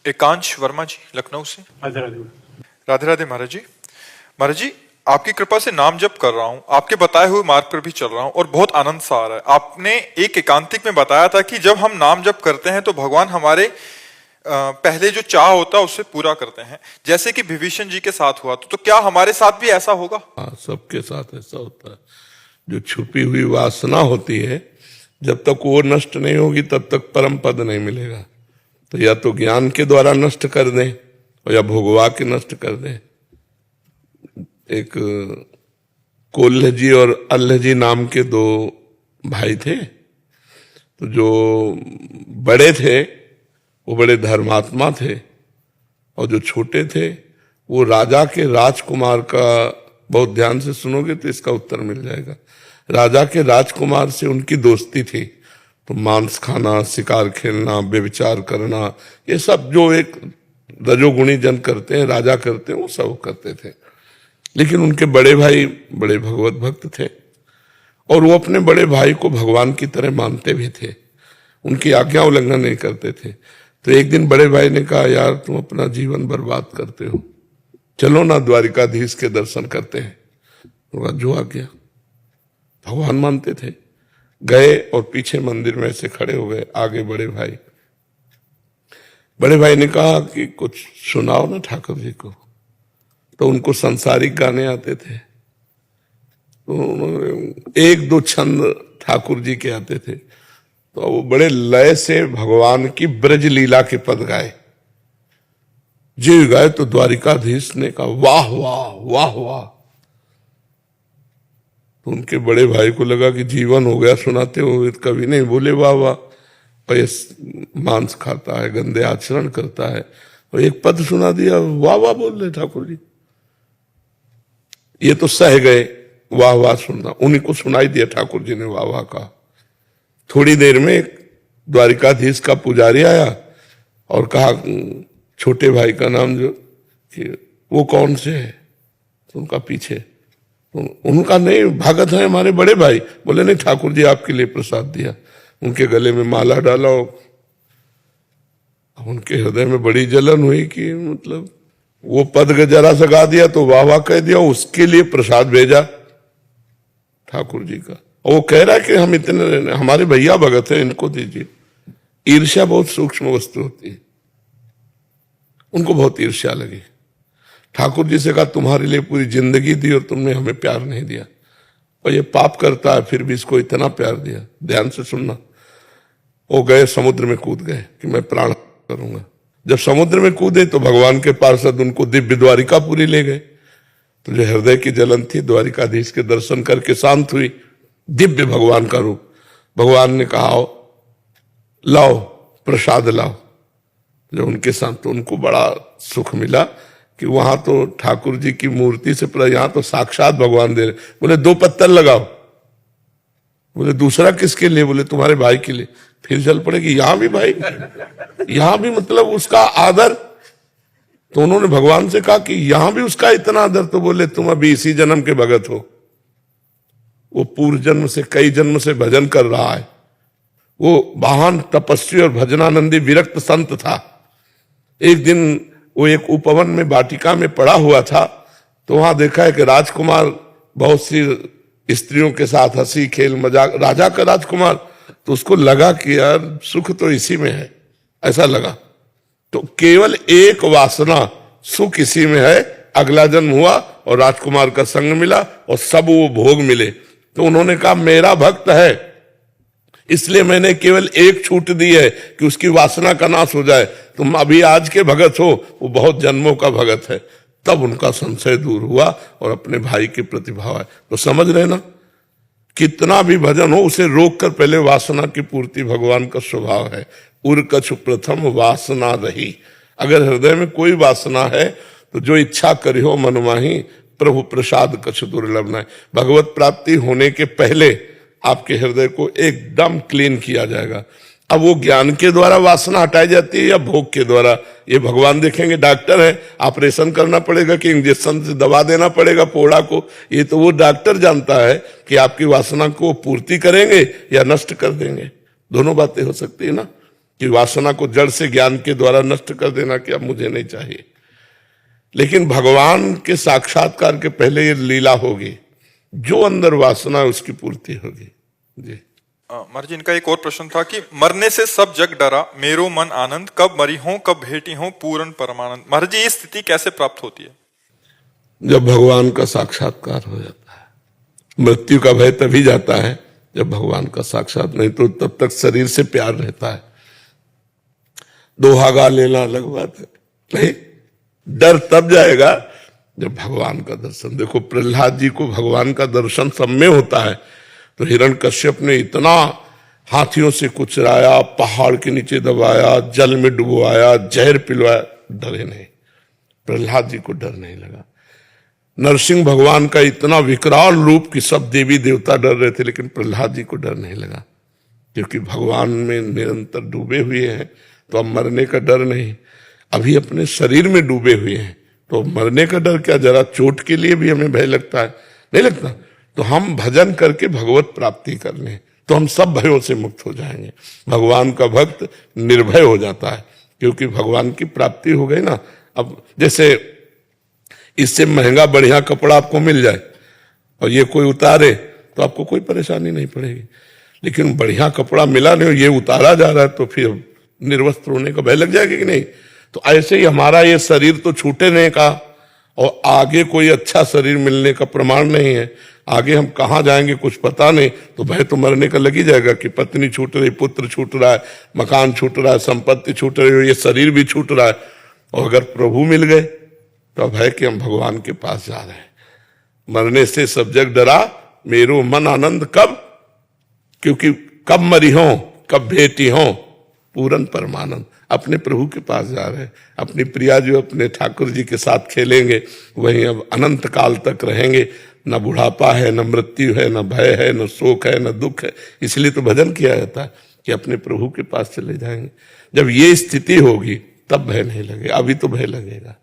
एकांश वर्मा जी, लखनऊ से। राधे राधे। राधे राधे महाराज जी। महाराज जी, आपकी कृपा से नाम जप कर रहा हूँ, आपके बताए हुए मार्ग पर भी चल रहा हूँ और बहुत आनंद सा आ रहा है। आपने एक एकांतिक में बताया था कि जब हम नाम जप करते हैं तो भगवान हमारे पहले जो चाह होता है उससे पूरा करते हैं, जैसे कि विभीषण जी के साथ हुआ। तो क्या हमारे साथ भी ऐसा होगा? हाँ, सबके साथ ऐसा होता है। जो छुपी हुई वासना होती है, जब तक वो नष्ट नहीं होगी तब तक परम पद नहीं मिलेगा। तो या तो ज्ञान के द्वारा नष्ट कर दें और या भोगवा के नष्ट कर दें। एक कोल्ह जी और अल्ह जी नाम के दो भाई थे। तो जो बड़े थे वो बड़े धर्मात्मा थे और जो छोटे थे वो राजा के राजकुमार का, बहुत ध्यान से सुनोगे तो इसका उत्तर मिल जाएगा। राजा के राजकुमार से उनकी दोस्ती थी, तो मांस खाना, शिकार खेलना, व्यभिचार करना, ये सब जो एक रजोगुणी जन करते हैं, राजा करते हैं, वो सब करते थे। लेकिन उनके बड़े भाई बड़े भगवत भक्त थे और वो अपने बड़े भाई को भगवान की तरह मानते भी थे, उनकी आज्ञा उल्लंघन नहीं करते थे। तो एक दिन बड़े भाई ने कहा, यार तुम अपना जीवन बर्बाद करते हो, चलो ना द्वारिकाधीश के दर्शन करते हैं। तो जो आ गया, भगवान मानते थे, गए और पीछे मंदिर में से खड़े हो गए। आगे बड़े भाई ने कहा कि कुछ सुनाओ ना ठाकुर जी को। तो उनको सांसारिक गाने आते थे, तो उन्होंने एक दो छंद ठाकुर जी के आते थे, तो वो बड़े लय से भगवान की ब्रज लीला के पद गाए। जी गाए तो द्वारिकाधीश ने कहा, वाह वाह वाह वाह। तो उनके बड़े भाई को लगा कि जीवन हो गया सुनाते हुए, कभी नहीं बोले वाह वाह। मांस खाता है, गंदे आचरण करता है, और एक पद सुना दिया, वाह वाह बोल रहे ठाकुर जी। ये तो सह गए वाह वाह सुनना, उन्हीं को सुनाई दिया ठाकुर जी ने वाह वाह कहा। थोड़ी देर में द्वारिकाधीश का पुजारी आया और कहा, छोटे भाई का नाम जो कि वो कौन से है? तो उनका पीछे, तो उनका नहीं, भगत है हमारे बड़े भाई। बोले नहीं, ठाकुर जी आपके लिए प्रसाद दिया। उनके गले में माला डाला। उनके हृदय में बड़ी जलन हुई कि मतलब वो पद जरा सा गा दिया तो वाह वाह कह दिया, उसके लिए प्रसाद भेजा ठाकुर जी का। और वो कह रहा है कि हम इतने, हमारे भैया भगत है, इनको दीजिए। ईर्ष्या बहुत सूक्ष्म वस्तु होती है, उनको बहुत ईर्ष्या लगी। ठाकुर जी से कहा, तुम्हारे लिए पूरी जिंदगी दी और तुमने हमें प्यार नहीं दिया, और ये पाप करता है फिर भी इसको इतना प्यार दिया। ध्यान से सुनना। वो गए समुद्र में कूद गए कि मैं प्राण करूंगा। जब समुद्र में कूदे तो भगवान के पार्षद उनको दिव्य द्वारिकापुरी ले गए। तो जो हृदय की जलन थी द्वारिकाधीश के दर्शन करके शांत हुई। दिव्य भगवान का रूप। भगवान ने कहा, आओ लाओ प्रसाद लाओ। जब उनके साथ, तो उनको बड़ा सुख मिला कि वहां तो ठाकुर जी की मूर्ति से, यहां तो साक्षात भगवान दे रहे। बोले 2 पत्थर लगाओ। बोले दूसरा किसके लिए? बोले तुम्हारे भाई के लिए। फिर चल पड़ेगी, यहां भी भाई, यहां भी मतलब उसका आदर। तो उन्होंने भगवान से कहा कि यहां भी उसका इतना आदर। तो बोले तुम अभी इसी जन्म के भगत हो, वो पूर्व जन्म से, कई जन्म से भजन कर रहा है। वो महान तपस्वी और भजनानंदी विरक्त संत था। एक दिन वो एक उपवन में वाटिका में पड़ा हुआ था, तो वहां देखा है कि राजकुमार बहुत सी स्त्रियों के साथ हंसी खेल मजाक, राजा का राजकुमार। तो उसको लगा कि यार सुख तो इसी में है, ऐसा लगा। तो केवल एक वासना, सुख इसी में है। अगला जन्म हुआ और राजकुमार का संग मिला और सब वो भोग मिले। तो उन्होंने कहा, मेरा भक्त है इसलिए मैंने केवल एक छूट दी है कि उसकी वासना का नाश हो जाए। तुम अभी आज के भगत हो, वो बहुत जन्मों का भगत है। तब उनका संशय दूर हुआ और अपने भाई के प्रति भाव है। तो समझ रहे ना, कितना भी भजन हो उसे रोक कर पहले वासना की पूर्ति भगवान का स्वभाव है। उर कछु प्रथम वासना रही। अगर हृदय में कोई वासना है तो जो इच्छा करी हो मन माही, प्रभु प्रसाद कछु दुर्लभ नहीं। भगवत प्राप्ति होने के पहले आपके हृदय को एकदम क्लीन किया जाएगा। अब वो ज्ञान के द्वारा वासना हटाई जाती है या भोग के द्वारा, ये भगवान देखेंगे। डॉक्टर है, ऑपरेशन करना पड़ेगा कि इंजेक्शन से दवा देना पड़ेगा फोड़ा को, ये तो वो डॉक्टर जानता है कि आपकी वासना को पूर्ति करेंगे या नष्ट कर देंगे। दोनों बातें हो सकती है ना। कि वासना को जड़ से ज्ञान के द्वारा नष्ट कर देना कि अब मुझे नहीं चाहिए। लेकिन भगवान के साक्षात्कार के पहले ये लीला होगी, जो अंदर वासना है उसकी पूर्ति होगी। जी महाराज जी, इनका एक और प्रश्न था कि मरने से सब जग डरा, मेरो मन आनंद, कब मरी हो कब भेटी हो पूर्ण परमानंद। महाराज जी, ये स्थिति कैसे प्राप्त होती है? जब भगवान का साक्षात्कार हो जाता है। मृत्यु का भय तभी जाता है जब भगवान का साक्षात, नहीं तो तब तक शरीर से प्यार रहता है। दोहा गा लेना अलग बात है, नहीं, डर तब जाएगा जब भगवान का दर्शन। देखो प्रहलाद जी को भगवान का दर्शन सब में होता है, तो हिरण्यकश्यप ने इतना हाथियों से कुचराया, पहाड़ के नीचे दबाया, जल में डुबवाया, जहर पिलवाया, डरे नहीं। प्रहलाद जी को डर नहीं लगा। नरसिंह भगवान का इतना विकराल रूप कि सब देवी देवता डर रहे थे, लेकिन प्रहलाद जी को डर नहीं लगा, क्योंकि भगवान में निरंतर डूबे हुए हैं। तो अब मरने का डर नहीं, अभी अपने शरीर में डूबे हुए हैं, तो मरने का डर क्या? जरा चोट के लिए भी हमें भय लगता है, नहीं लगता? तो हम भजन करके भगवत प्राप्ति कर लें तो हम सब भयों से मुक्त हो जाएंगे। भगवान का भक्त निर्भय हो जाता है, क्योंकि भगवान की प्राप्ति हो गई ना। अब जैसे इससे महंगा बढ़िया कपड़ा आपको मिल जाए और ये कोई उतारे तो आपको कोई परेशानी नहीं पड़ेगी, लेकिन बढ़िया कपड़ा मिला नहीं, ये उतारा जा रहा है, तो फिर निर्वस्त्र होने का भय लग जाएगा कि नहीं? तो ऐसे ही हमारा ये शरीर तो छूटने का और आगे कोई अच्छा शरीर मिलने का प्रमाण नहीं है। आगे हम कहाँ जाएंगे कुछ पता नहीं, तो भय तो मरने का लग ही जाएगा कि पत्नी छूट रही, पुत्र छूट रहा है, मकान छूट रहा है, संपत्ति छूट रही है, ये शरीर भी छूट रहा है। और अगर प्रभु मिल गए तो अब है कि हम भगवान के पास जा रहे हैं। मरने से सब जग डरा, मेरो मन आनंद, कब? क्योंकि कब मरी हो कब भेटी हो पूर्ण परमानंद। अपने प्रभु के पास जा रहे हैं, अपनी प्रिया जो अपने ठाकुर जी के साथ खेलेंगे, वहीं अब अनंत काल तक रहेंगे। न बुढ़ापा है, न मृत्यु है, न भय है, न शोक है, न दुख है। इसलिए तो भजन किया जाता है कि अपने प्रभु के पास चले जाएंगे। जब ये स्थिति होगी तब भय नहीं लगेगा, अभी तो भय लगेगा।